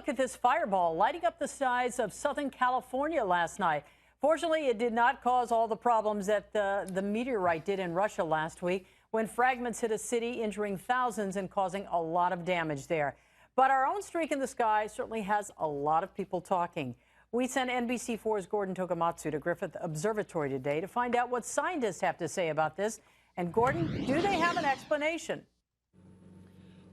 look at this fireball lighting up the skies of Southern California last night. Fortunately, it did not cause all the problems that the meteorite did in Russia last week when fragments hit a city, injuring thousands and causing a lot of damage there. But our own streak in the sky certainly has a lot of people talking. We sent NBC4's Gordon Tokamatsu to Griffith Observatory today to find out what scientists have to say about this. And Gordon, do they have an explanation?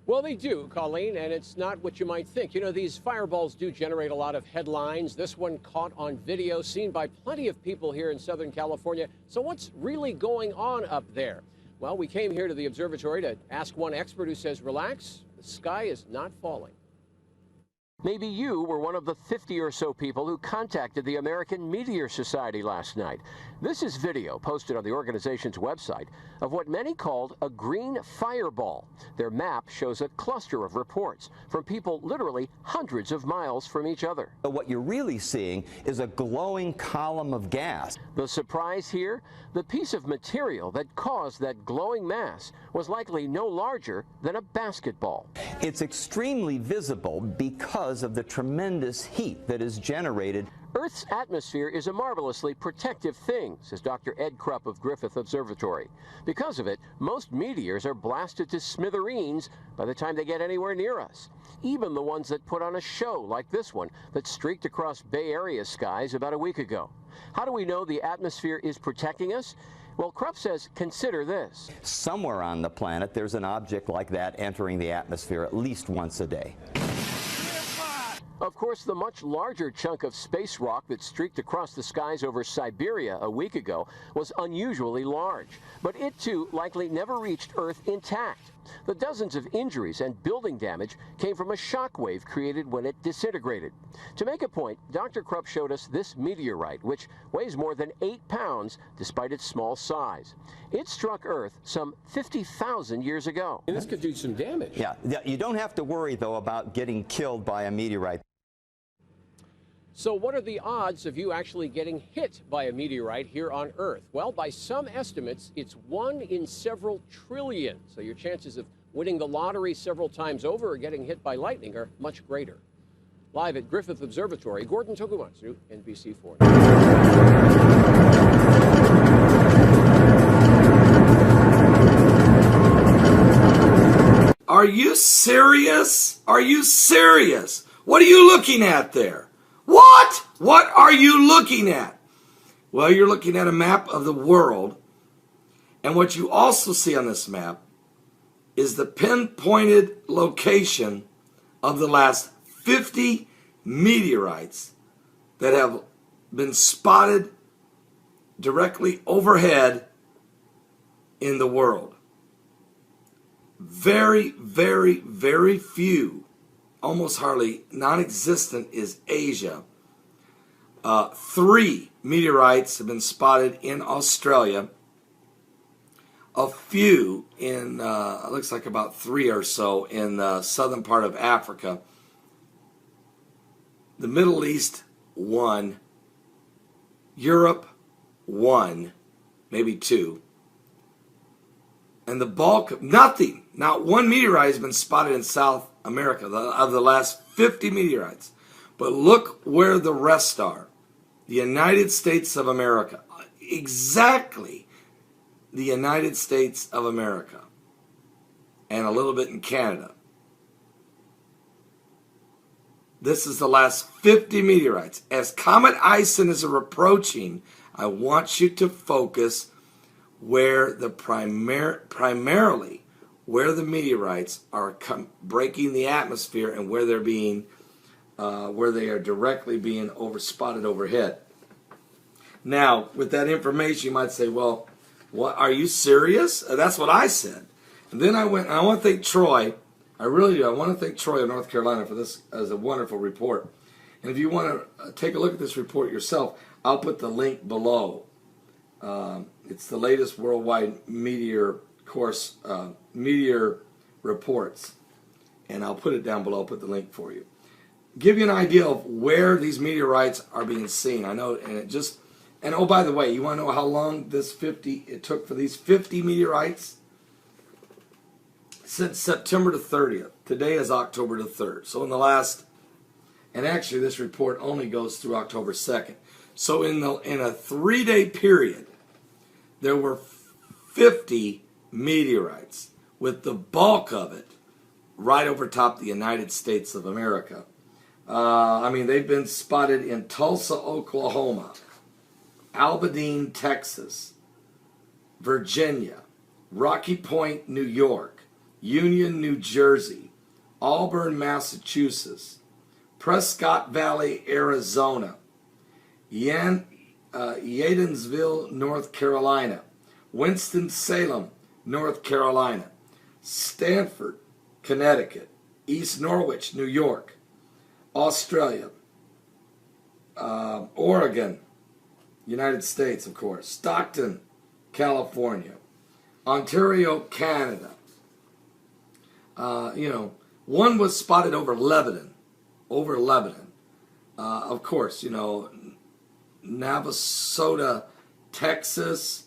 Well, they do, Colleen, and it's not what you might think. You know, these fireballs do generate a lot of headlines. This one caught on video, seen by plenty of people here in Southern California. So what's really going on up there? Well, we came here to the observatory to ask one expert who says, relax, the sky is not falling. Maybe you were one of the 50 or so people who contacted the American Meteor Society last night. This is video posted on the organization's website of what many called a green fireball. Their map shows a cluster of reports from people literally hundreds of miles from each other. But what you're really seeing is a glowing column of gas. The surprise here? The piece of material that caused that glowing mass was likely no larger than a basketball. It's extremely visible because of the tremendous heat that is generated. Earth's atmosphere is a marvelously protective thing, says Dr. Ed Krupp of Griffith Observatory. Because of it, most meteors are blasted to smithereens by the time they get anywhere near us. Even the ones that put on a show like this one that streaked across Bay Area skies about a week ago. How do we know the atmosphere is protecting us? Well, Krupp says, consider this. Somewhere on the planet, there's an object like that entering the atmosphere at least once a day. Of course, the much larger chunk of space rock that streaked across the skies over Siberia a week ago was unusually large, but it too likely never reached Earth intact. The dozens of injuries and building damage came from a shock wave created when it disintegrated. To make a point, Dr. Krupp showed us this meteorite, which weighs more than 8 pounds despite its small size. It struck Earth some 50,000 years ago. And this could do some damage. Yeah, you don't have to worry, though, about getting killed by a meteorite. So what are the odds of you actually getting hit by a meteorite here on Earth? Well, by some estimates, it's 1 in several trillion. So your chances of winning the lottery several times over or getting hit by lightning are much greater. Live at Griffith Observatory, Gordon Tokamatsu, NBC4. Are you serious? Are you serious? What are you looking at there? What? What are you looking at? Well, you're looking at a map of the world. And what you also see on this map is the pinpointed location of the last 50 meteorites that have been spotted directly overhead in the world. Very, very, very few, almost hardly non-existent, is Asia. 3 meteorites have been spotted in Australia. A few in, looks like about 3 or so in the southern part of Africa. The Middle East, 1. Europe, 1, maybe 2. And the bulk, nothing, not 1 meteorite has been spotted in South America of the last 50 meteorites. But look where the rest are. The United States of America. Exactly the United States of America. And a little bit in Canada. This is the last 50 meteorites. As Comet Ison is approaching, I want you to focus where the primarily where the meteorites are breaking the atmosphere and where they're being where they are directly being spotted overhead. Now, with that information, you might say, well, what, are you serious? That's what I said. And then I went, and I want to thank Troy. I really do. I want to thank Troy of North Carolina for this as a wonderful report. And if you want to take a look at this report yourself, I'll put the link below. It's the latest worldwide meteor course, meteor reports. And I'll put it down below, I'll put the link for you. Give you an idea of where these meteorites are being seen. I know, and it just, and oh, by the way, you want to know how long it took for these 50 meteorites? Since September the 30th. Today is October the 3rd. So in the last And actually, this report only goes through October 2nd. So in a 3-day period, there were 50 meteorites, with the bulk of it right over top the United States of America. They've been spotted in Tulsa, Oklahoma, Aberdeen, Texas, Virginia, Rocky Point, New York, Union, New Jersey, Auburn, Massachusetts, Prescott Valley, Arizona, Yadensville, North Carolina, Winston-Salem, North Carolina, Stanford, Connecticut, East Norwich, New York, Australia, Oregon, United States, of course, Stockton, California, Ontario, Canada. One was spotted over Lebanon. Of course, Navasota, Texas,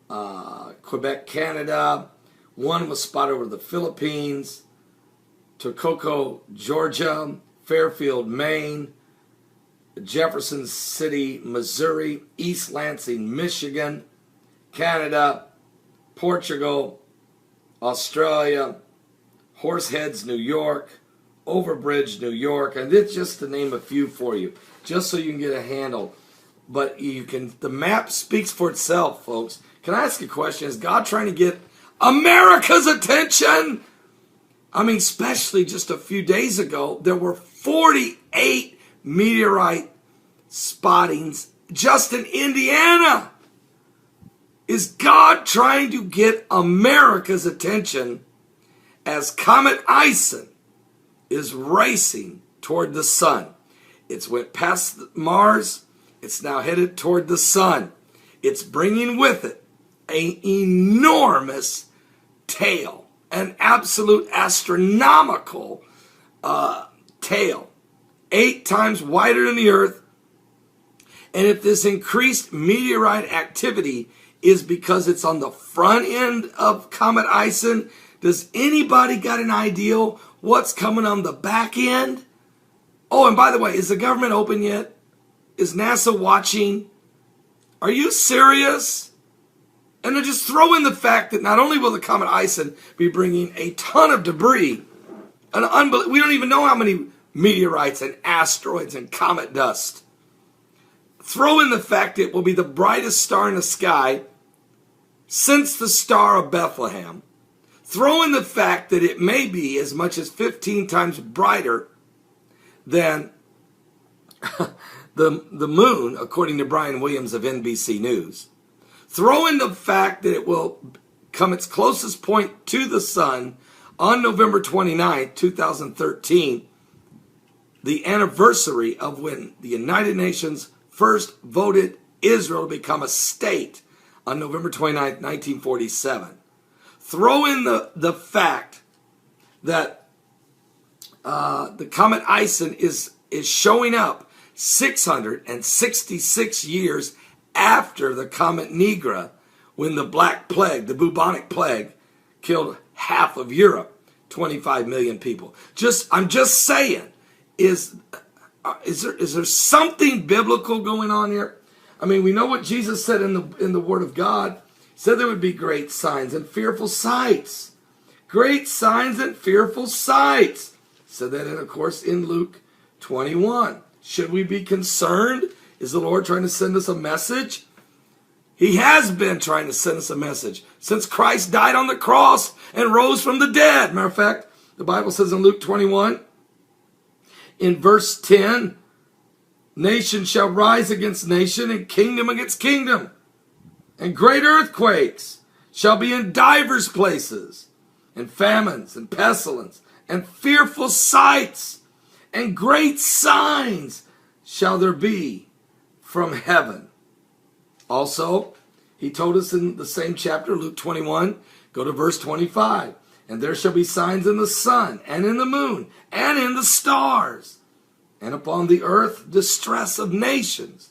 Quebec, Canada. One was spotted over the Philippines, Toccoco, Georgia, Fairfield, Maine, Jefferson City, Missouri, East Lansing, Michigan, Canada, Portugal, Australia, Horseheads, New York, Overbridge, New York, and it's just to name a few for you, just so you can get a handle. But the map speaks for itself, folks. Can I ask a question? Is God trying to get America's attention? Especially just a few days ago, there were 48 meteorite spottings just in Indiana. Is God trying to get America's attention as Comet Ison is racing toward the sun? It's went past Mars. It's now headed toward the sun. It's bringing with it an enormous tail, an absolute astronomical tail, 8 times wider than the Earth. And if this increased meteorite activity is because it's on the front end of Comet Ison, does anybody got an idea what's coming on the back end? Oh, and by the way, is the government open yet? Is NASA watching? Are you serious? And then just throw in the fact that not only will the Comet Ison be bringing a ton of debris, we don't even know how many meteorites and asteroids and comet dust. Throw in the fact it will be the brightest star in the sky since the Star of Bethlehem. Throw in the fact that it may be as much as 15 times brighter than the moon, according to Brian Williams of NBC News. Throw in the fact that it will come its closest point to the sun on November 29, 2013, the anniversary of when the United Nations first voted Israel to become a state on November 29, 1947. Throw in the fact that the Comet Ison is showing up 666 years after the Comet Nigra, when the Black Plague, the bubonic plague, killed half of Europe, 25 million people. I'm just saying, is there something biblical going on here? We know what Jesus said in the Word of God. He said there would be great signs and fearful sights. Great signs and fearful sights. He said that, of course, in Luke 21. Should we be concerned? Is the Lord trying to send us a message? He has been trying to send us a message since Christ died on the cross and rose from the dead. Matter of fact, the Bible says in Luke 21, in verse 10, nation shall rise against nation and kingdom against kingdom. And great earthquakes shall be in divers places, and famines and pestilence and fearful sights and great signs shall there be from heaven. Also, he told us in the same chapter, Luke 21, go to verse 25. And there shall be signs in the sun and in the moon and in the stars, and upon the earth distress of nations,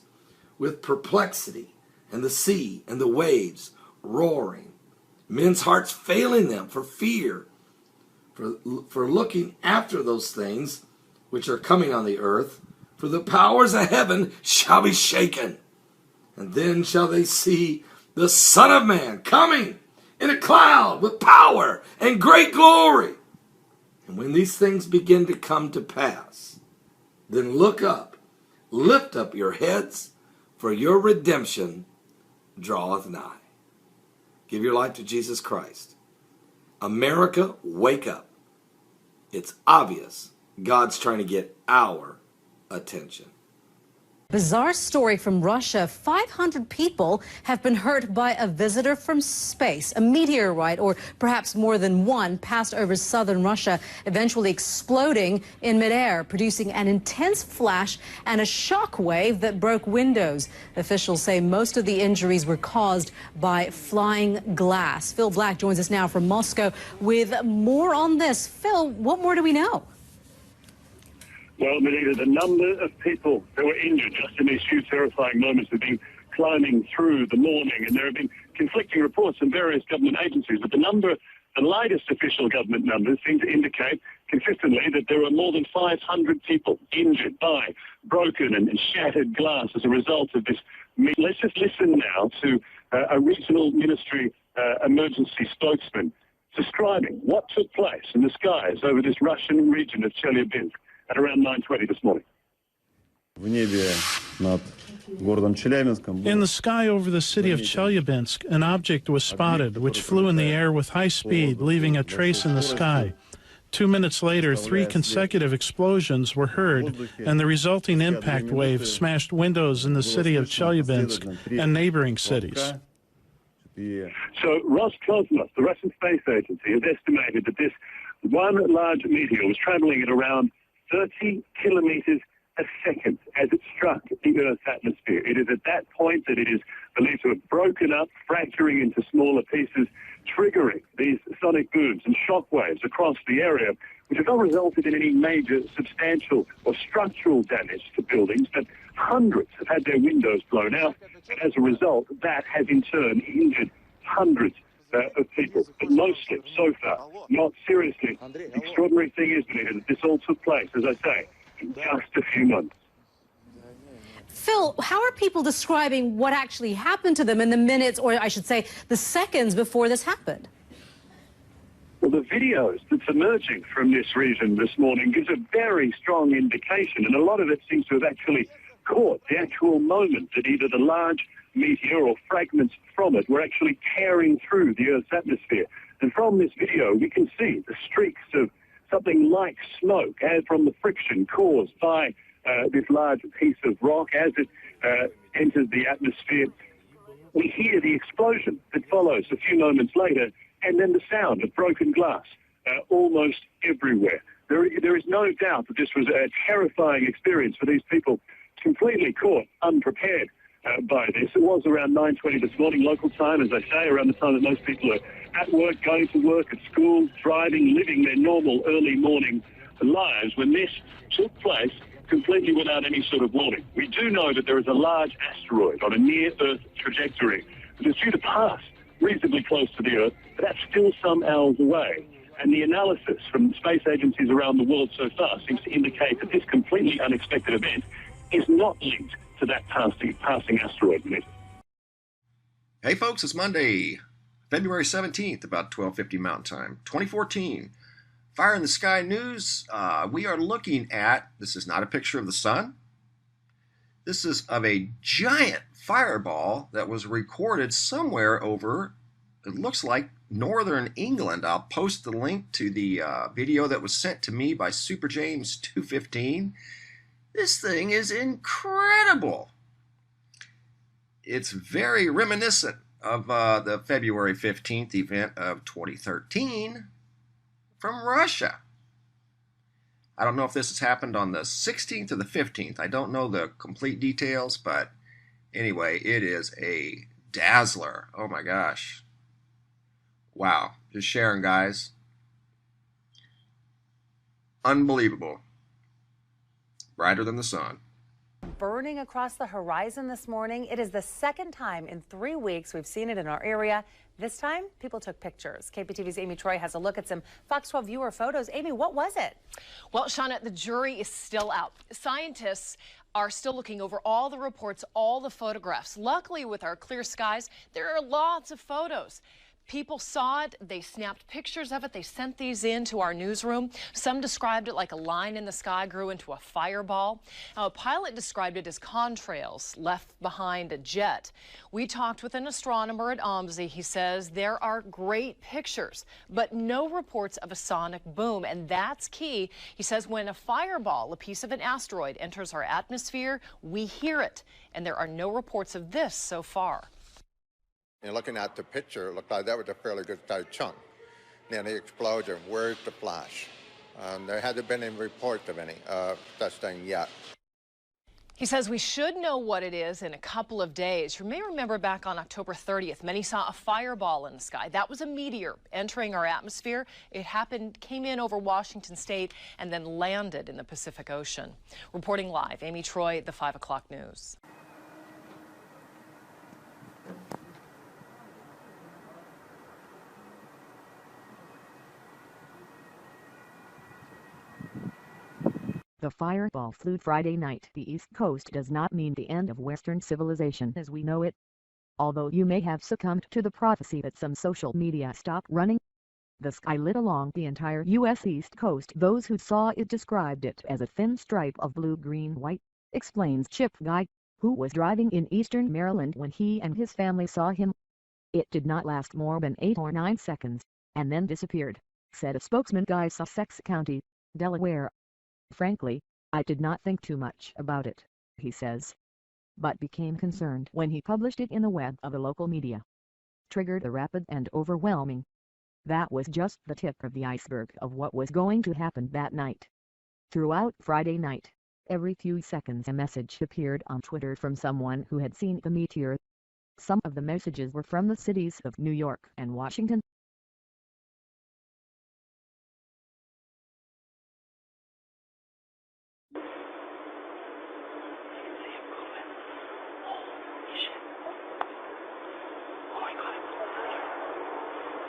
with perplexity, and the sea and the waves roaring, men's hearts failing them for fear, for looking after those things which are coming on the earth, for the powers of heaven shall be shaken. And then shall they see the Son of Man coming in a cloud with power and great glory. And when these things begin to come to pass, then look up, lift up your heads, for your redemption draweth nigh. Give your life to Jesus Christ. America, wake up. It's obvious God's trying to get our attention. Bizarre story from Russia. 500 people have been hurt by a visitor from space. A meteorite, or perhaps more than one, passed over southern Russia, eventually exploding in midair, producing an intense flash and a shock wave that broke windows. Officials say most of the injuries were caused by flying glass. Phil Black joins us now from Moscow with more on this. Phil, what more do we know? Well, Melita, the number of people that were injured just in these few terrifying moments have been climbing through the morning, and there have been conflicting reports from various government agencies. But the latest official government numbers seem to indicate consistently that there are more than 500 people injured by broken and shattered glass as a result of this. Let's just listen now to a regional ministry emergency spokesman describing what took place in the skies over this Russian region of Chelyabinsk at around 9:20 this morning. In the sky over the city of Chelyabinsk, an object was spotted which flew in the air with high speed, leaving a trace in the sky. 2 minutes later, 3 consecutive explosions were heard, and the resulting impact wave smashed windows in the city of Chelyabinsk and neighboring cities. So Roscosmos, the Russian space agency, has estimated that this one large meteor was traveling at around 30 kilometers a second as it struck the Earth's atmosphere. It is at that point that it is believed to have broken up, fracturing into smaller pieces, triggering these sonic booms and shock waves across the area, which have not resulted in any major substantial or structural damage to buildings, but hundreds have had their windows blown out, and as a result, that has in turn injured hundreds of people, but mostly, so far, not seriously. The extraordinary thing is, Benita, that this all took place, as I say, in just a few months. Phil, how are people describing what actually happened to them in the minutes, or I should say, the seconds before this happened? Well, the videos that's emerging from this region this morning gives a very strong indication, and a lot of it seems to have actually caught the actual moment that either the large meteor or fragments from it were actually tearing through the Earth's atmosphere. And from this video, we can see the streaks of something like smoke from the friction caused by this large piece of rock as it enters the atmosphere. We hear the explosion that follows a few moments later, and then the sound of broken glass almost everywhere. There is no doubt that this was a terrifying experience for these people, completely caught unprepared by this. It was around 9:20 this morning, local time, as I say, around the time that most people are at work, going to work, at school, driving, living their normal early morning lives, when this took place completely without any sort of warning. We do know that there is a large asteroid on a near-Earth trajectory that is due to pass reasonably close to the Earth, but that's still some hours away. And the analysis from space agencies around the world so far seems to indicate that this completely unexpected event is not linked to that passing asteroid. Hey folks, it's Monday, February 17th, about 12:50 Mountain Time, 2014. Fire in the Sky News. We are looking at, this is not a picture of the sun. This is of a giant fireball that was recorded somewhere over, it looks like, northern England. I'll post the link to the video that was sent to me by Super James 215. This thing is incredible. It's very reminiscent of the February 15th event of 2013 from Russia. I don't know if this has happened on the 16th or the 15th. I don't know the complete details, but anyway, it is a dazzler. Oh my gosh. Wow. Just sharing, guys. Unbelievable. Brighter than the sun. burning across the horizon this morning. It is the second time in 3 weeks we've seen it in our area. This time, people took pictures. KPTV's Amy Troy has a look at some Fox 12 viewer photos. Amy, what was it? Well, Shauna, the jury is still out. Scientists are still looking over all the reports, all the photographs. Luckily, with our clear skies, there are lots of photos. People saw it, they snapped pictures of it, they sent these in to our newsroom. Some described it like a line in the sky grew into a fireball. Now, a pilot described it as contrails left behind a jet. We talked with an astronomer at OMSI. He says there are great pictures, but no reports of a sonic boom, and that's key. He says when a fireball, a piece of an asteroid, enters our atmosphere, we hear it, and there are no reports of this so far. And looking at the picture, it looked like that was a fairly good sized chunk. Then the explosion, where's the flash? There hasn't been any reports of any such thing yet. He says we should know what it is in a couple of days. You may remember back on October 30th, many saw a fireball in the sky. That was a meteor entering our atmosphere. It came in over Washington State and then landed in the Pacific Ocean. Reporting live, Amy Troy, the 5 o'clock news. The fireball flew Friday night. The East Coast does not mean the end of Western civilization as we know it. Although you may have succumbed to the prophecy that some social media stopped running. The sky lit along the entire U.S. East Coast. Those who saw it described it as a thin stripe of blue-green-white, explains Chip Guy, who was driving in eastern Maryland when he and his family saw him. It did not last more than 8 or 9 seconds, and then disappeared, said a spokesman. Guy, Sussex County, Delaware. Frankly, I did not think too much about it, he says, but became concerned when he published it in the web of the local media. Triggered a rapid and overwhelming. That was just the tip of the iceberg of what was going to happen that night. Throughout Friday night, every few seconds a message appeared on Twitter from someone who had seen the meteor. Some of the messages were from the cities of New York and Washington.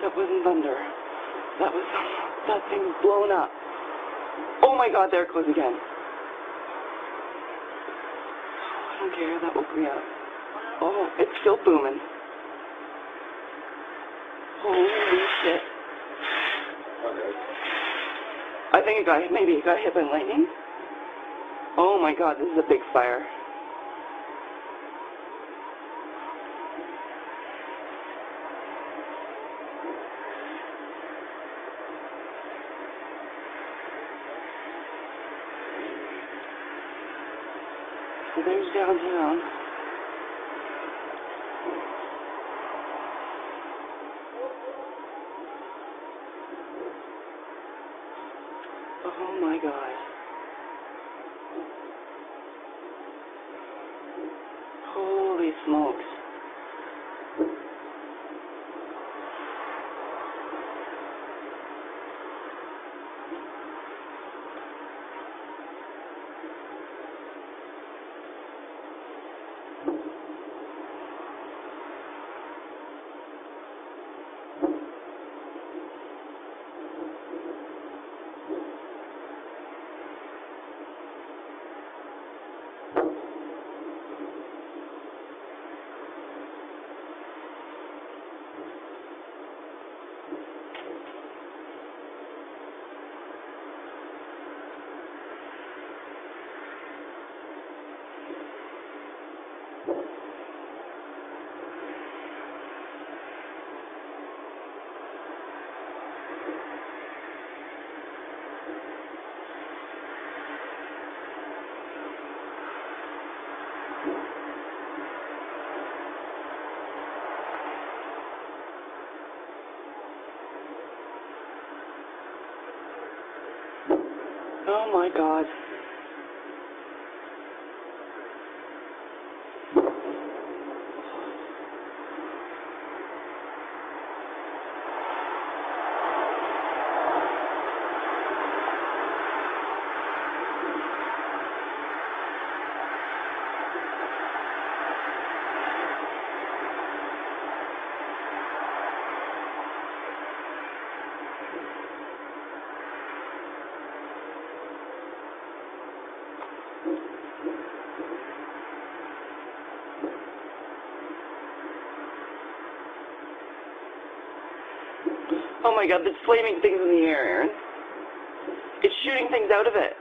That wasn't thunder. That thing blown up. Oh my God, there it goes again. I don't care, that woke me up. Oh, it's still booming. Holy shit. I think maybe it got hit by lightning. Oh my God, this is a big fire. So there's downtown. Oh my God. Holy smokes. Oh my God. Oh my God, there's flaming things in the air, Aaron. It's shooting things out of it.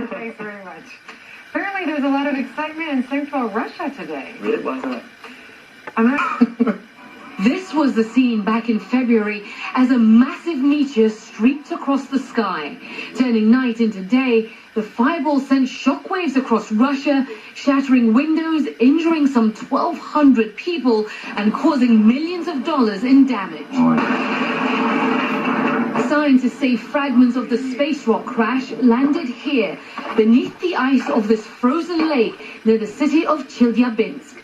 Thanks very much. Apparently there's a lot of excitement in central Russia today. Really? What's that? This was the scene back in February as a massive meteor streaked across the sky. Turning night into day, the fireball sent shockwaves across Russia, shattering windows, injuring some 1,200 people, and causing millions of dollars in damage. Scientists say fragments of the space rock crash landed here, beneath the ice of this frozen lake near the city of Chelyabinsk.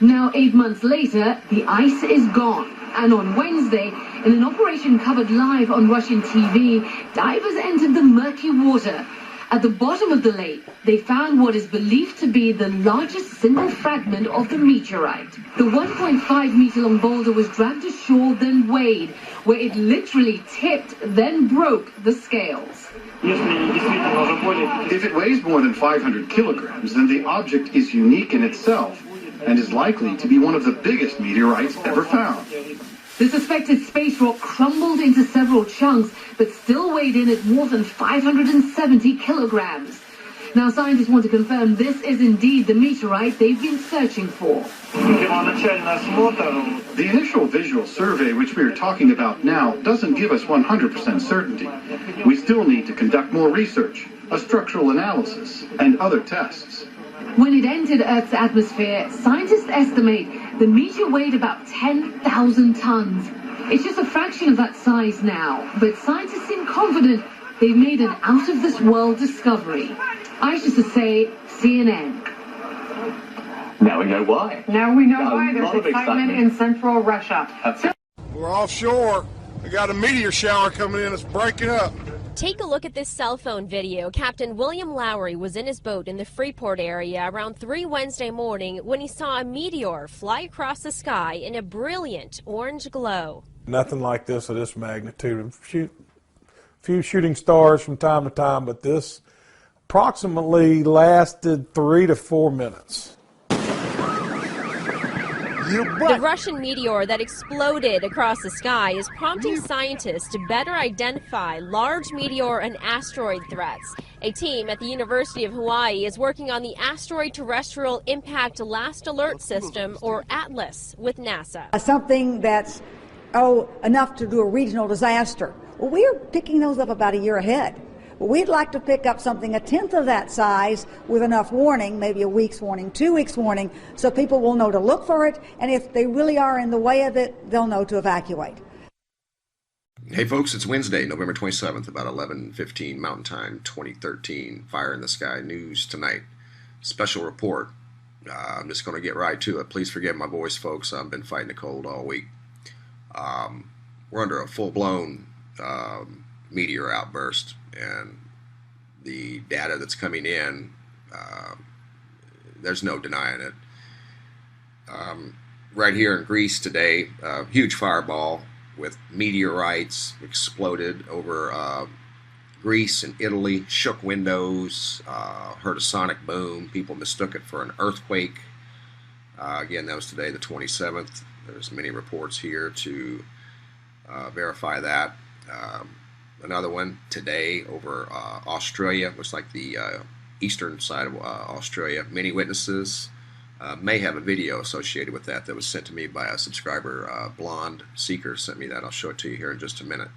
Now, 8 months later, the ice is gone. And on Wednesday, in an operation covered live on Russian TV, divers entered the murky water. At the bottom of the lake, they found what is believed to be the largest single fragment of the meteorite. The 1.5-meter-long boulder was dragged ashore, then weighed, where it literally tipped, then broke the scales. If it weighs more than 500 kilograms, then the object is unique in itself and is likely to be one of the biggest meteorites ever found. The suspected space rock crumbled into several chunks, but still weighed in at more than 570 kilograms. Now, scientists want to confirm this is indeed the meteorite they've been searching for. The initial visual survey, which we are talking about now, doesn't give us 100% certainty. We still need to conduct more research, a structural analysis, and other tests. When it entered Earth's atmosphere, scientists estimate the meteor weighed about 10,000 tons. It's just a fraction of that size now, but scientists seem confident they've made an out-of-this-world discovery. Aisha Sasay, CNN. Now we know why. Now we know why there's excitement in central Russia. We're offshore. We got a meteor shower coming in. It's breaking up. Take a look at this cell phone video. Captain William Lowry was in his boat in the Freeport area around 3 Wednesday morning when he saw a meteor fly across the sky in a brilliant orange glow. Nothing like this of this magnitude. A few shooting stars from time to time, but this approximately lasted 3 to 4 minutes. The Russian meteor that exploded across the sky is prompting scientists to better identify large meteor and asteroid threats. A team at the University of Hawaii is working on the Asteroid Terrestrial Impact Last Alert System, or ATLAS, with NASA. Something that's, enough to do a regional disaster. Well, we're picking those up about a year ahead. We'd like to pick up something a tenth of that size with enough warning, maybe a week's warning, 2 weeks warning, so people will know to look for it, and if they really are in the way of it, they'll know to evacuate. Hey folks, it's Wednesday, November 27th, about 11:15 Mountain Time, 2013. Fire in the Sky News tonight. Special report. I'm just going to get right to it. Please forgive my voice, folks. I've been fighting a cold all week. We're under a full-blown meteor outburst, and the data that's coming in, there's no denying it. Right here in Greece today, a huge fireball with meteorites exploded over Greece and Italy, shook windows, heard a sonic boom. People mistook it for an earthquake. Again, that was today, the 27th. There's many reports here to verify that. Another one today over Australia, looks like the eastern side of Australia. Many witnesses may have a video associated with that was sent to me by a subscriber. Blonde Seeker sent me that. I'll show it to you here in just a minute.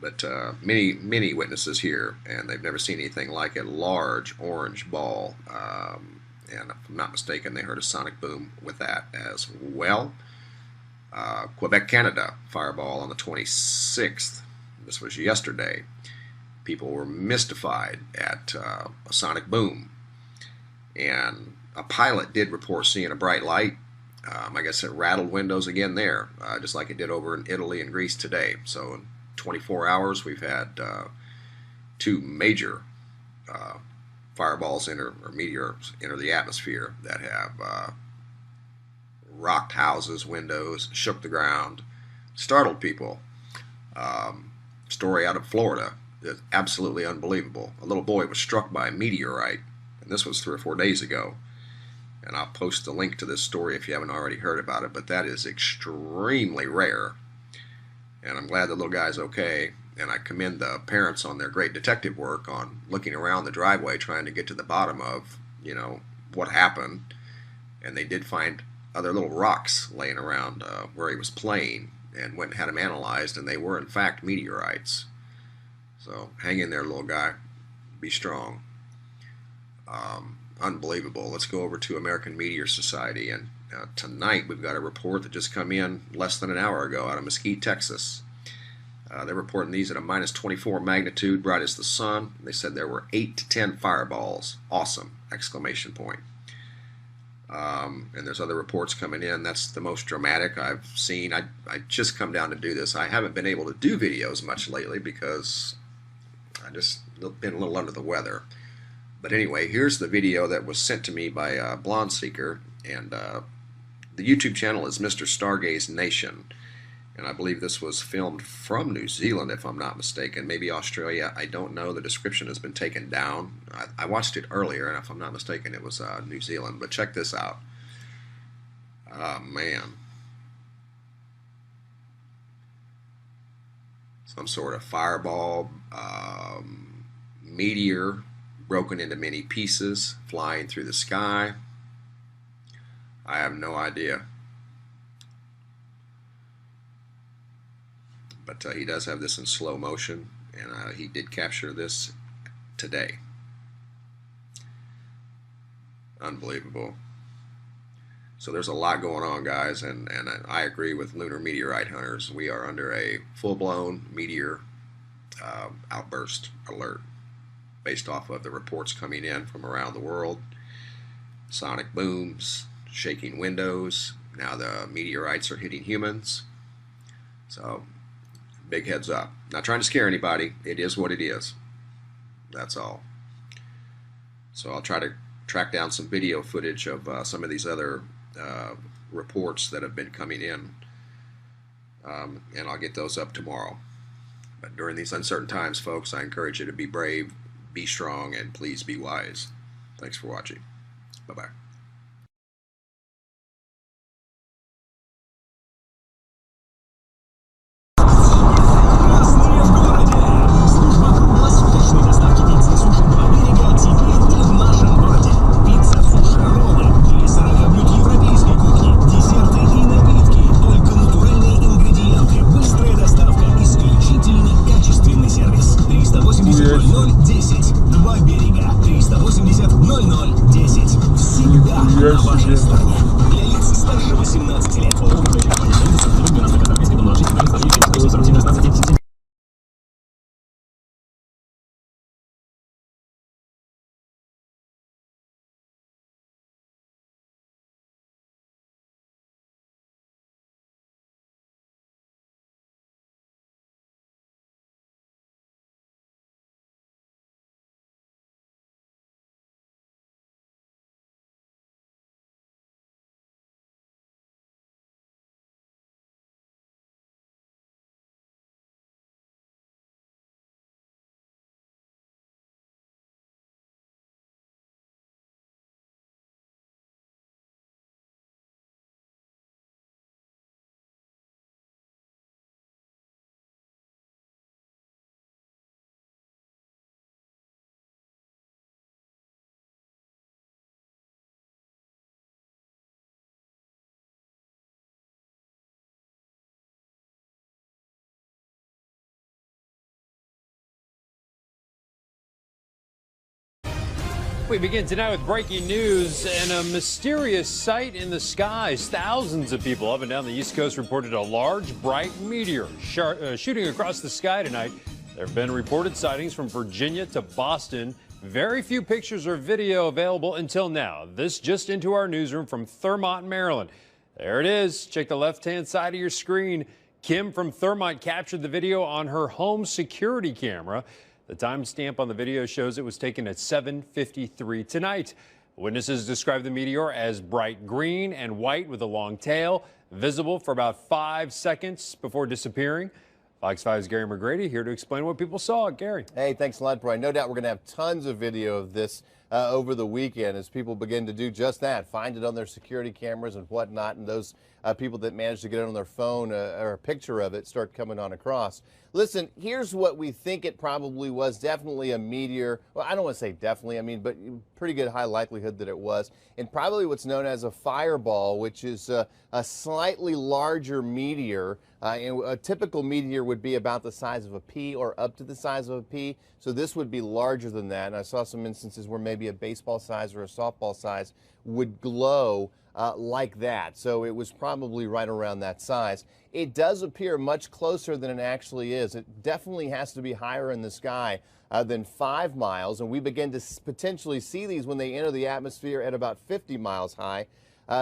But many witnesses here, and they've never seen anything like it. Large orange ball, and if I'm not mistaken, they heard a sonic boom with that as well. Quebec, Canada, fireball on the 26th. This was yesterday. people were mystified at a sonic boom. And a pilot did report seeing a bright light. I guess it rattled windows again there, just like it did over in Italy and Greece today. So in 24 hours, we've had 2 major fireballs or meteors enter the atmosphere that have rocked houses, windows, shook the ground, startled people. Story out of Florida is absolutely unbelievable. A little boy was struck by a meteorite, and this was 3 or 4 days ago. And I'll post the link to this story if you haven't already heard about it, but that is extremely rare. And I'm glad the little guy's okay, and I commend the parents on their great detective work on looking around the driveway trying to get to the bottom of, you know, what happened. And they did find other little rocks laying around where he was playing, and went and had them analyzed, and they were in fact meteorites. So hang in there, little guy. Be strong. Unbelievable. Let's go over to American Meteor Society, and tonight we've got a report that just come in less than an hour ago out of Mesquite, Texas. They're reporting these at a minus 24 magnitude, bright as the sun. They said there were 8 to 10 fireballs. Awesome! Exclamation point. And there's other reports coming in. That's the most dramatic I've seen. I just come down to do this. I haven't been able to do videos much lately because I just been a little under the weather. But anyway, here's the video that was sent to me by Blonde Seeker, and the YouTube channel is Mr. Stargaze Nation. And I believe this was filmed from New Zealand, if I'm not mistaken. Maybe Australia. I don't know. The description has been taken down. I watched it earlier, and if I'm not mistaken, it was New Zealand. But check this out. Oh, man. Some sort of fireball, meteor, broken into many pieces, flying through the sky. I have no idea. But he does have this in slow motion, and he did capture this today. Unbelievable. So there's a lot going on, guys, and I agree with lunar meteorite hunters. We are under a full-blown meteor outburst alert based off of the reports coming in from around the world. Sonic booms, shaking windows. Now the meteorites are hitting humans. So big heads up. Not trying to scare anybody. It is what it is. That's all. So I'll try to track down some video footage of some of these other reports that have been coming in, and I'll get those up tomorrow. But during these uncertain times, folks, I encourage you to be brave, be strong, and please be wise. Thanks for watching. Bye-bye. We begin tonight with breaking news and a mysterious sight in the skies. Thousands of people up and down the East Coast reported a large, bright meteor shooting across the sky tonight. There have been reported sightings from Virginia to Boston. Very few pictures or video available until now. This just into our newsroom from Thurmont, Maryland. There it is. Check the left-hand side of your screen. Kim from Thurmont captured the video on her home security camera. The timestamp on the video shows it was taken at 7:53 tonight. Witnesses describe the meteor as bright green and white with a long tail, visible for about 5 seconds before disappearing. Fox 5's Gary McGrady here to explain what people saw. Gary. Hey, thanks a lot, Brian. No doubt we're going to have tons of video of this over the weekend as people begin to do just that, find it on their security cameras and whatnot, and those people that manage to get it on their phone or a picture of it start coming on across. Listen, here's what we think it probably was. Definitely a meteor. Well, I don't want to say definitely, but pretty good high likelihood that it was. And probably what's known as a fireball, which is a slightly larger meteor. And a typical meteor would be about the size of a pea or up to the size of a pea. So this would be larger than that. And I saw some instances where maybe a baseball size or a softball size would glow like that. So it was probably right around that size. It does appear much closer than it actually is. It definitely has to be higher in the sky than 5 miles. And we begin to potentially see these when they enter the atmosphere at about 50 miles high.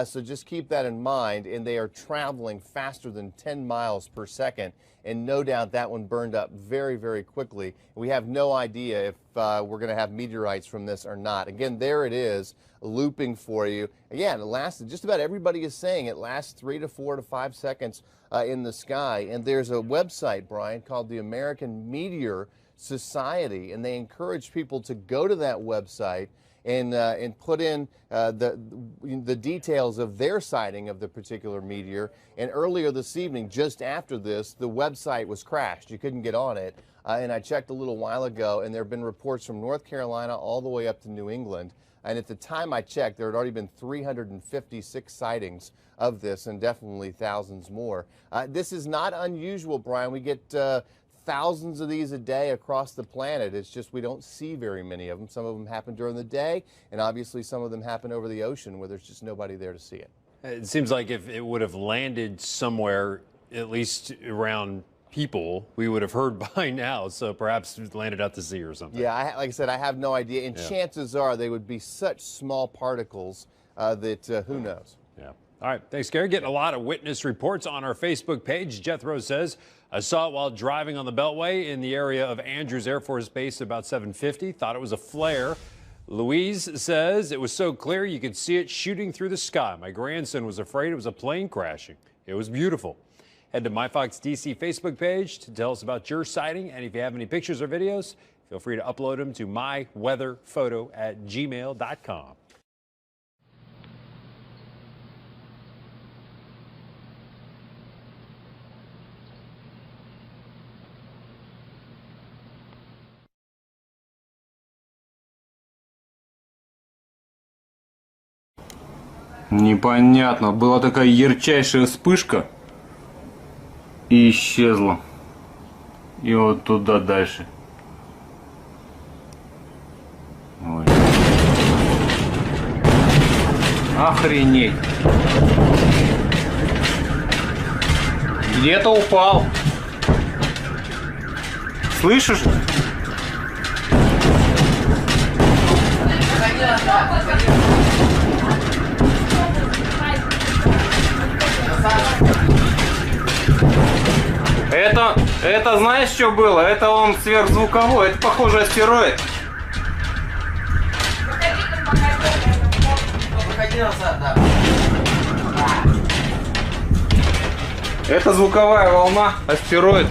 So just keep that in mind. And they are traveling faster than 10 miles per second. And no doubt that one burned up very, very quickly. We have no idea if we're going to have meteorites from this or not. Again, there it is, looping for you. Again, it lasted, just about everybody is saying it lasts 3 to 4 to 5 seconds in the sky. And there's a website, Brian, called the American Meteor Society. And they encourage people to go to that website and put in the details of their sighting of the particular meteor. And earlier this evening, just after this, the website was crashed. You couldn't get on it. And I checked a little while ago, and there have been reports from North Carolina all the way up to New England. And at the time I checked, there had already been 356 sightings of this, and definitely thousands more. This is not unusual, Brian. We get thousands of these a day across the planet. It's just we don't see very many of them. Some of them happen during the day, and obviously some of them happen over the ocean where there's just nobody there to see it. It seems like if it would have landed somewhere, at least around people, we would have heard by now. So perhaps it landed out to sea or something. Yeah, like I said, I have no idea. And chances are they would be such small particles that who knows. Yeah. All right. Thanks, Gary. Getting a lot of witness reports on our Facebook page. Jethro says, I saw it while driving on the Beltway in the area of Andrews Air Force Base about 7:50. Thought it was a flare. Louise says it was so clear you could see it shooting through the sky. My grandson was afraid it was a plane crashing. It was beautiful. Head to MyFox DC Facebook page to tell us about your sighting. And if you have any pictures or videos, feel free to upload them to myweatherphoto@gmail.com. Непонятно. Была такая ярчайшая вспышка и исчезла. И вот туда дальше. Ой. Охренеть. Где-то упал. Слышишь? Это знаешь, что было? Это он сверхзвуковой, это похоже астероид. Это звуковая волна, астероид.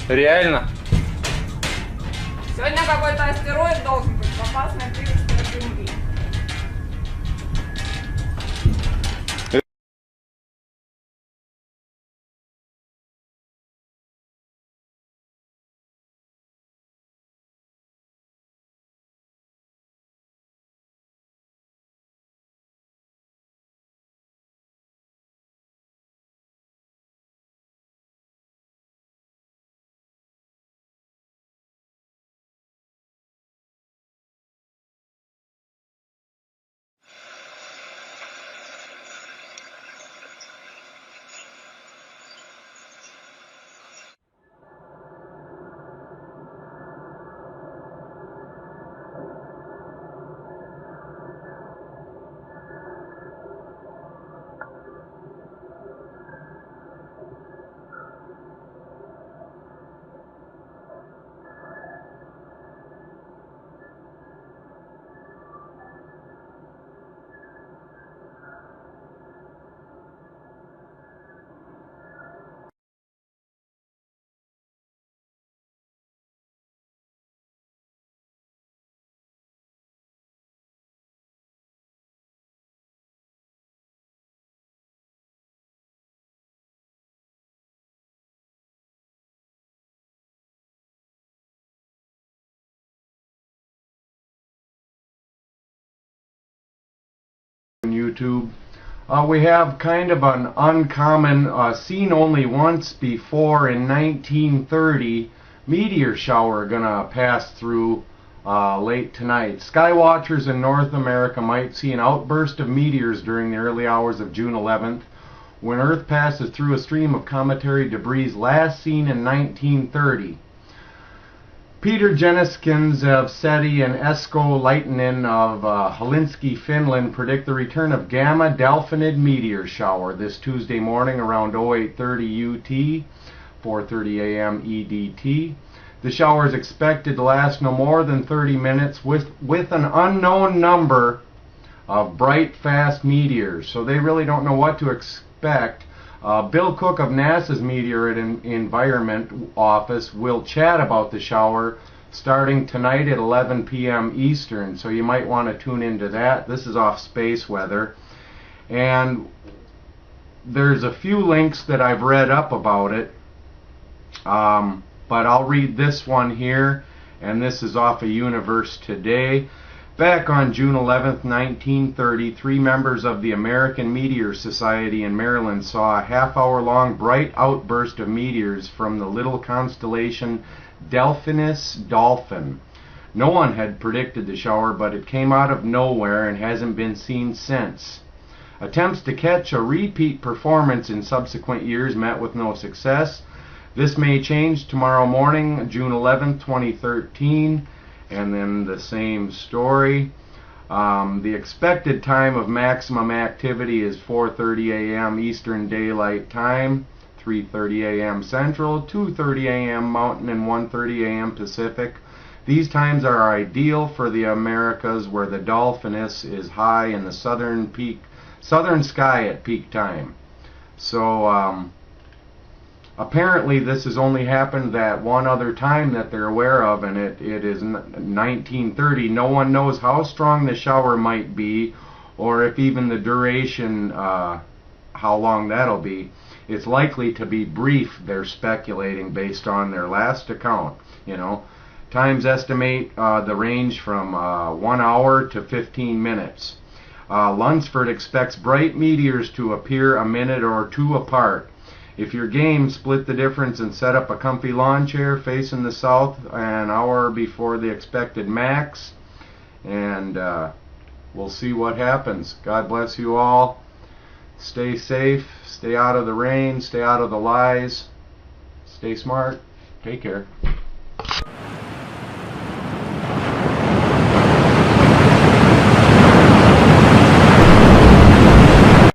Реально. Сегодня какой-то астероид должен быть в опасной близости от Земли. on YouTube. We have kind of an uncommon, seen only once before in 1930, meteor shower gonna pass through late tonight. Sky watchers in North America might see an outburst of meteors during the early hours of June 11th, when Earth passes through a stream of cometary debris last seen in 1930. Peter Jeniskins of SETI and Esko Laitinen of Helsinki, Finland predict the return of Gamma Delphinid meteor shower this Tuesday morning around 0830 UT, 4:30 a.m. EDT. The shower is expected to last no more than 30 minutes with an unknown number of bright, fast meteors. So they really don't know what to expect. Bill Cook of NASA's Meteor and Environment Office will chat about the shower starting tonight at 11 p.m. Eastern, so you might want to tune into that. This is off space weather. And there's a few links that I've read up about it, but I'll read this one here, and this is off of Universe Today. Back on June 11th, 1930, 3 members of the American Meteor Society in Maryland saw a half-hour-long bright outburst of meteors from the little constellation Delphinus Dolphin. No one had predicted the shower, but it came out of nowhere and hasn't been seen since. Attempts to catch a repeat performance in subsequent years met with no success. This may change tomorrow morning, June 11th, 2013. And then the same story. The expected time of maximum activity is 4:30 a.m. Eastern Daylight Time, 3:30 a.m. Central, 2:30 a.m. Mountain, and 1:30 a.m. Pacific. These times are ideal for the Americas, where the Dolphinus is high in the southern sky at peak time. So apparently this has only happened that one other time that they're aware of, and it is 1930. No one knows how strong the shower might be, or if even the duration, how long that'll be. It's likely to be brief, they're speculating, based on their last account. Times estimate the range from 1 hour to 15 minutes. Lunsford expects bright meteors to appear a minute or two apart. If you're game, split the difference and set up a comfy lawn chair facing the south an hour before the expected max, and we'll see what happens. God bless you all. Stay safe, stay out of the rain, stay out of the lies, stay smart, take care.